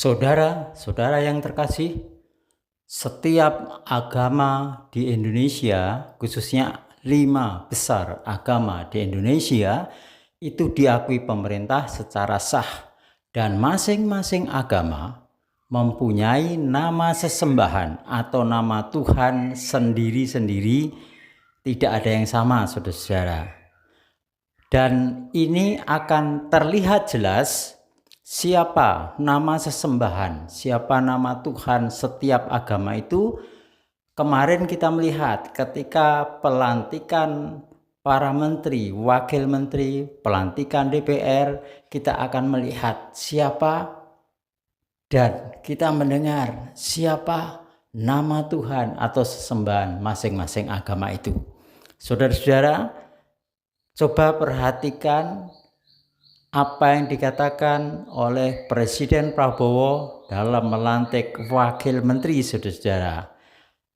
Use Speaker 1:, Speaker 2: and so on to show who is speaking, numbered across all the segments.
Speaker 1: Saudara-saudara yang terkasih, setiap agama di Indonesia, khususnya 5 besar agama di Indonesia, itu diakui pemerintah secara sah, dan masing-masing agama mempunyai nama sesembahan atau nama Tuhan sendiri-sendiri, tidak ada yang sama, saudara-saudara. Dan ini akan terlihat jelas siapa nama sesembahan, siapa nama Tuhan setiap agama itu. Kemarin kita melihat ketika pelantikan para menteri, wakil menteri, pelantikan DPR, kita akan melihat siapa dan kita mendengar siapa nama Tuhan atau sesembahan masing-masing agama itu. Saudara-saudara, coba perhatikan apa yang dikatakan oleh Presiden Prabowo dalam melantik wakil menteri, saudara-saudara.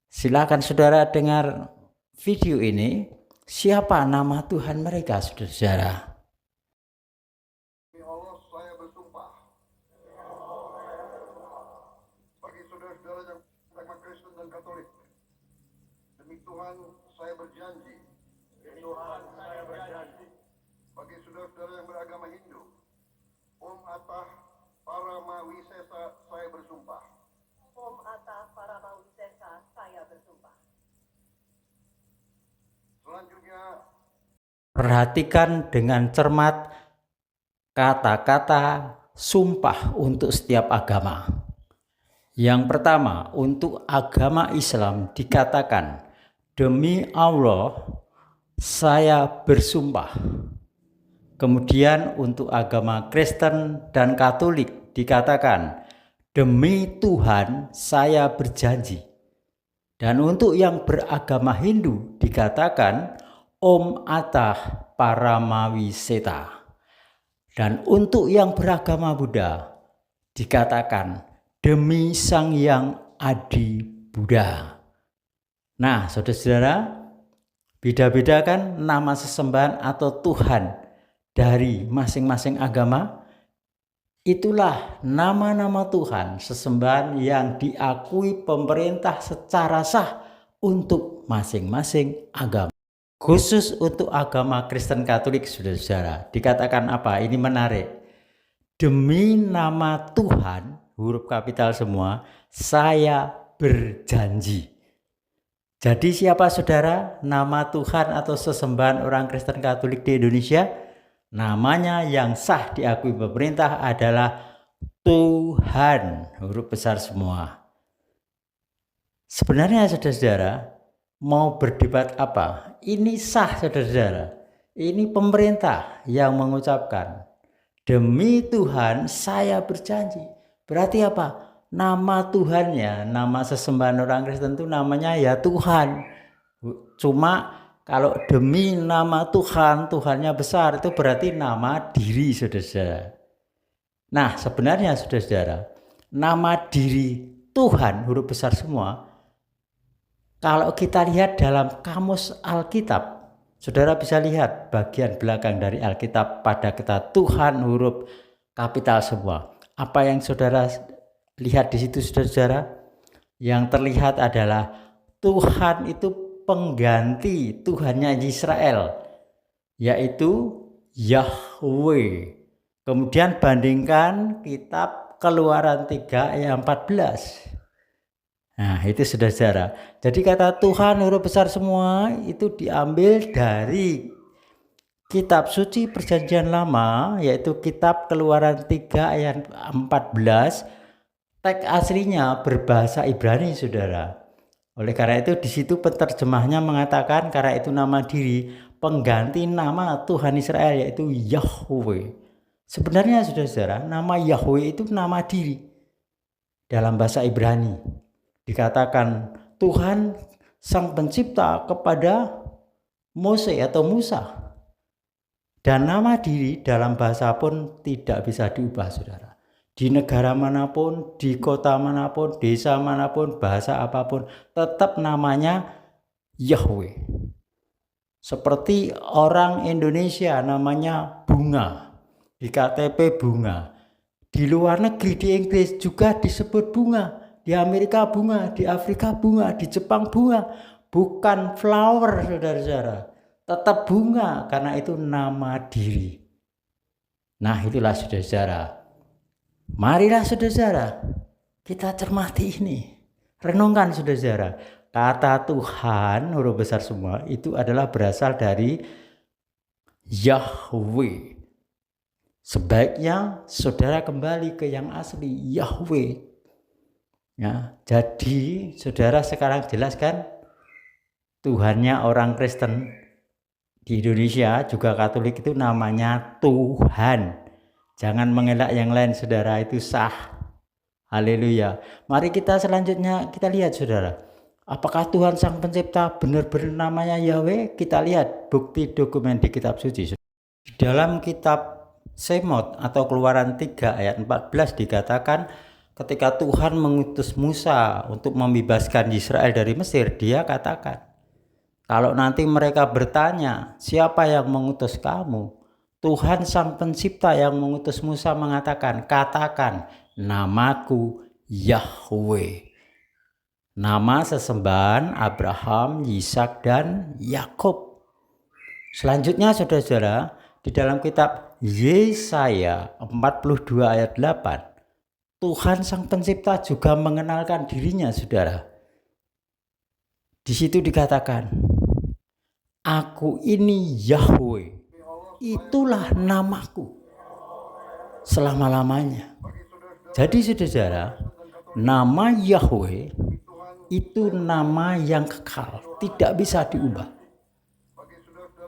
Speaker 1: Silakan saudara dengar video ini. Siapa nama Tuhan mereka, saudara-saudara?
Speaker 2: Demi Allah, saya bersumpah. Bagi saudara-saudara yang beragama Kristen dan Katolik, demi Tuhan saya berjanji. Demi Tuhan saya berjanji. Bagi saudara-saudara yang beragama Hindu, Om Atah Paramawisesa saya bersumpah.
Speaker 3: Om Atah Paramawisesa saya bersumpah.
Speaker 2: Selanjutnya,
Speaker 1: Perhatikan dengan cermat kata-kata sumpah untuk setiap agama. Yang pertama, untuk agama Islam dikatakan, demi Allah saya bersumpah. Kemudian untuk agama Kristen dan Katolik dikatakan, demi Tuhan saya berjanji. Dan untuk yang beragama Hindu dikatakan, Om Atah Paramawiseta. Dan untuk yang beragama Buddha dikatakan, demi Sang Hyang Adi Buddha. Nah, saudara-saudara, beda-beda kan nama sesembahan atau Tuhan dari masing-masing agama. Itulah nama-nama Tuhan sesembahan yang diakui pemerintah secara sah untuk masing-masing agama. Khusus untuk agama Kristen Katolik, saudara-saudara, dikatakan apa? Ini menarik. Demi nama Tuhan, huruf kapital semua, saya berjanji. Jadi siapa saudara nama Tuhan atau sesembahan orang Kristen Katolik di Indonesia? Namanya yang sah diakui pemerintah adalah Tuhan, huruf besar semua. Sebenarnya saudara-saudara, mau berdebat apa? Ini sah, saudara-saudara. Ini pemerintah yang mengucapkan, demi Tuhan saya berjanji. Berarti apa? Nama Tuhannya, nama sesembahan orang Kristen itu namanya ya Tuhan. Cuma kalau demi nama Tuhan, Tuhannya besar, itu berarti nama diri, saudara-saudara. Nah, sebenarnya saudara-saudara, nama diri Tuhan, huruf besar semua, kalau kita lihat dalam kamus Alkitab, saudara bisa lihat bagian belakang dari Alkitab pada kata Tuhan, huruf kapital semua. Apa yang saudara lihat di situ, saudara-saudara? Yang terlihat adalah Tuhan itu pengganti Tuhannya Israel, yaitu Yahweh. Kemudian bandingkan kitab Keluaran 3 ayat 14. Nah, itu saudara-saudara. Jadi kata Tuhan huruf besar semua itu diambil dari kitab suci Perjanjian Lama, yaitu kitab Keluaran 3 ayat 14. Teks aslinya berbahasa Ibrani, saudara. Oleh karena itu di situ penerjemahnya mengatakan karena itu nama diri pengganti nama Tuhan Israel, yaitu Yahweh. Sebenarnya saudara-saudara, nama Yahweh itu nama diri. Dalam bahasa Ibrani dikatakan Tuhan Sang Pencipta kepada Mose atau Musa. Dan nama diri dalam bahasa pun tidak bisa diubah, saudara. Di negara manapun, di kota manapun, desa manapun, bahasa apapun, tetap namanya Yahweh. Seperti orang Indonesia namanya Bunga, di KTP Bunga, Di luar negeri, di Inggris juga disebut bunga. Di Amerika bunga, di Afrika bunga, di Jepang bunga. Bukan flower, saudara-saudara. Tetap bunga, karena itu nama diri. Nah, itulah saudara-saudara. Marilah saudara-saudara, kita cermati ini. Renungkan saudara-saudara. Kata Tuhan, huruf besar semua, itu adalah berasal dari Yahweh. Sebaiknya saudara kembali ke yang asli, Yahweh. Ya, jadi saudara sekarang jelaskan Tuhannya orang Kristen di Indonesia juga Katolik itu namanya Tuhan. Jangan mengelak yang lain, saudara, itu sah. Haleluya. Mari kita selanjutnya kita lihat, saudara. Apakah Tuhan Sang Pencipta benar-benar namanya Yahweh? Kita lihat bukti dokumen di kitab suci. Dalam kitab Semot atau Keluaran 3 ayat 14 dikatakan ketika Tuhan mengutus Musa untuk membebaskan Israel dari Mesir, dia katakan, kalau nanti mereka bertanya, siapa yang mengutus kamu? Tuhan Sang Pencipta yang mengutus Musa mengatakan, katakan, namaku Yahweh. Nama sesembahan Abraham, Ishak, dan Yakub. Selanjutnya saudara-saudara, di dalam kitab Yesaya 42 ayat 8, Tuhan Sang Pencipta juga mengenalkan dirinya, saudara. Di situ dikatakan, aku ini Yahweh, itulah namaku selama-lamanya. Jadi saudara, nama Yahweh itu nama yang kekal, tidak bisa diubah.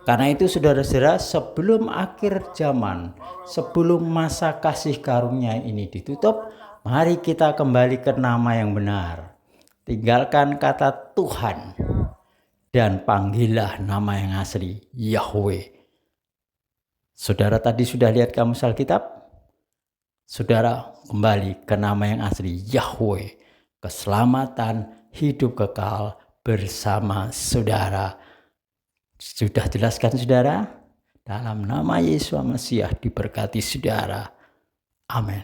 Speaker 1: Karena itu saudara-saudara, sebelum akhir zaman, sebelum masa kasih karunia ini ditutup, mari kita kembali ke nama yang benar. Tinggalkan kata Tuhan dan panggillah nama yang asli, Yahweh. Saudara tadi sudah lihat kamus Alkitab? Saudara kembali ke nama yang asli, Yahweh. Keselamatan, hidup kekal bersama saudara. Sudah jelaskan saudara? Dalam nama Yesus Mesias diberkati saudara. Amin.